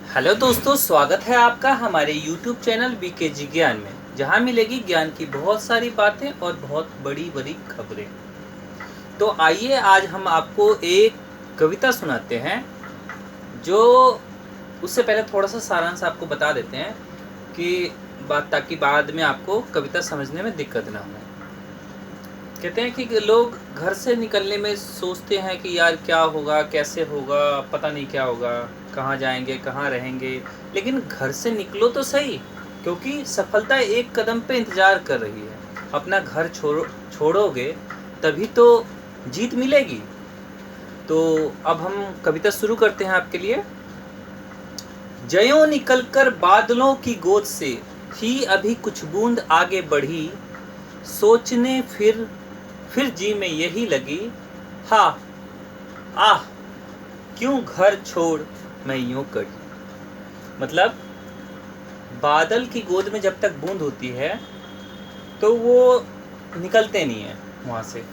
Hello दोस्तों, स्वागत है आपका हमारे YouTube चैनल बीकेजी ज्ञान में, जहां मिलेगी ज्ञान की बहुत सारी बातें और बहुत बड़ी बड़ी खबरें। तो आइए आज हम आपको एक कविता सुनाते हैं। जो उससे पहले थोड़ा सा सारांश आपको बता देते हैं कि ताकि बाद में आपको कविता समझने में दिक्कत ना हो। कहते हैं कि लोग घर से निकलने में सोचते हैं कि यार क्या होगा, कैसे होगा, पता नहीं क्या होगा, कहाँ जाएंगे, कहाँ रहेंगे। लेकिन घर से निकलो तो सही, क्योंकि सफलता एक कदम पे इंतज़ार कर रही है। अपना घर छोड़ोगे तभी तो जीत मिलेगी। तो अब हम कविता शुरू करते हैं आपके लिए। जयों निकलकर बादलों की गोद से थी अभी कुछ बूंद आगे बढ़ी, सोचने फिर जी में यही लगी, हा आह क्यों घर छोड़ मैं यूं कटी। मतलब बादल की गोद में जब तक बूंद होती है तो वो निकलते नहीं है वहाँ से,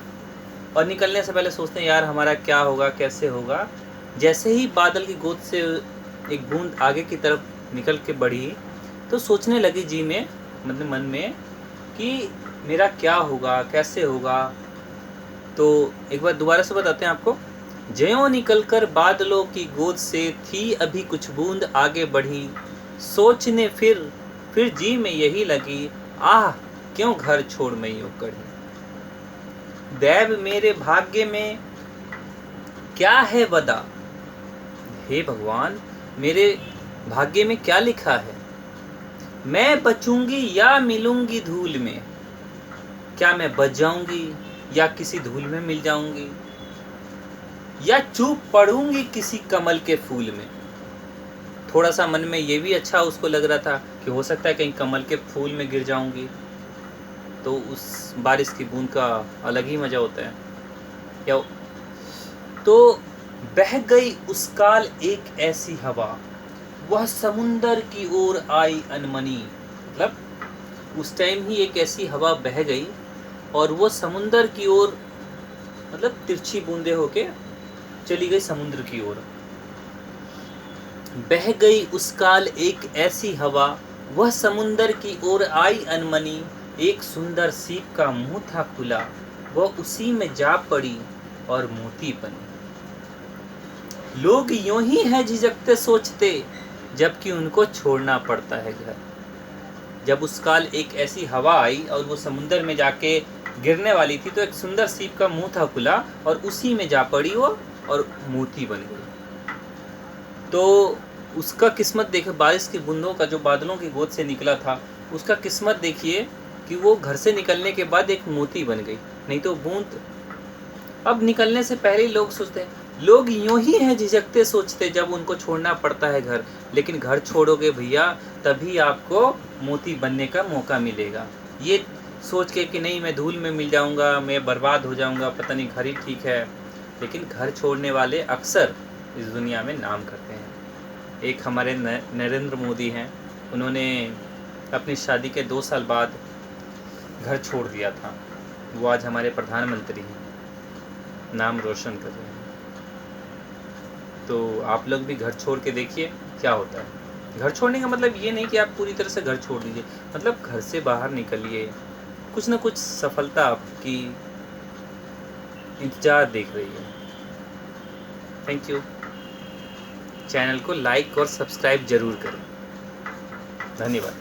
और निकलने से पहले सोचते हैं यार हमारा क्या होगा, कैसे होगा। जैसे ही बादल की गोद से एक बूंद आगे की तरफ निकल के बढ़ी तो सोचने लगी जी में, मतलब मन में, कि मेरा क्या होगा, कैसे होगा। तो एक बार दोबारा से बताते हैं आपको। ज्यों निकलकर बादलों की गोद से थी अभी कुछ बूंद आगे बढ़ी, सोचने फिर जी में यही लगी, आह क्यों घर छोड़ मैं यूं कढ़ी। दैव मेरे भाग्य में क्या है वदा, हे भगवान मेरे भाग्य में क्या लिखा है। मैं बचूंगी या मिलूंगी धूल में, क्या मैं बच जाऊंगी या किसी धूल में मिल जाऊंगी, या चूप पड़ूंगी किसी कमल के फूल में। थोड़ा सा मन में ये भी अच्छा उसको लग रहा था कि हो सकता है कहीं कमल के फूल में गिर जाऊंगी, तो उस बारिश की बूंद का अलग ही मज़ा होता है। या तो बह गई उस काल एक ऐसी हवा, वह समुंदर की ओर आई अनमनी। मतलब उस टाइम ही एक ऐसी हवा बह गई और वो समुंदर की ओर, मतलब तिरछी बूंदे होके चली गई समुद्र की ओर। बह गई उस काल एक ऐसी हवा, वह समुंदर की ओर आई अनमनी। एक सुंदर सीप का मुंह था खुला, वह उसी में जा पड़ी और मोती बनी। लोग यूं ही है झिझकते सोचते, जबकि उनको छोड़ना पड़ता है घर। जब उस काल एक ऐसी हवा आई और वो समुंदर में जाके गिरने वाली थी, तो एक सुंदर सीप का मुंह था खुला और उसी में जा पड़ी वो और मोती बन गई। तो उसका किस्मत देखिए, बारिश की बूंदों का जो बादलों की गोद से निकला था, उसका किस्मत देखिए कि वो घर से निकलने के बाद एक मोती बन गई। नहीं तो बूंद अब निकलने से पहले ही लोग सोचते हैं, लोग यूं ही हैं झिझकते सोचते जब उनको छोड़ना पड़ता है घर। लेकिन घर छोड़ोगे भैया तभी आपको मोती बनने का मौका मिलेगा। ये सोच के कि नहीं मैं धूल में मिल जाऊंगा, मैं बर्बाद हो जाऊंगा, पता नहीं घर ही ठीक है। लेकिन घर छोड़ने वाले अक्सर इस दुनिया में नाम करते हैं। एक हमारे नरेंद्र मोदी हैं, उन्होंने अपनी शादी के 2 साल बाद घर छोड़ दिया था। वो आज हमारे प्रधानमंत्री हैं, नाम रोशन कर रहे हैं। तो आप लोग भी घर छोड़ के देखिए क्या होता है। घर छोड़ने का मतलब ये नहीं कि आप पूरी तरह से घर छोड़ दीजिए, मतलब घर से बाहर निकलिए, कुछ ना कुछ सफलता आपकी इंतज़ार देख रही है। Thank you. चैनल को लाइक और सब्सक्राइब ज़रूर करें। धन्यवाद।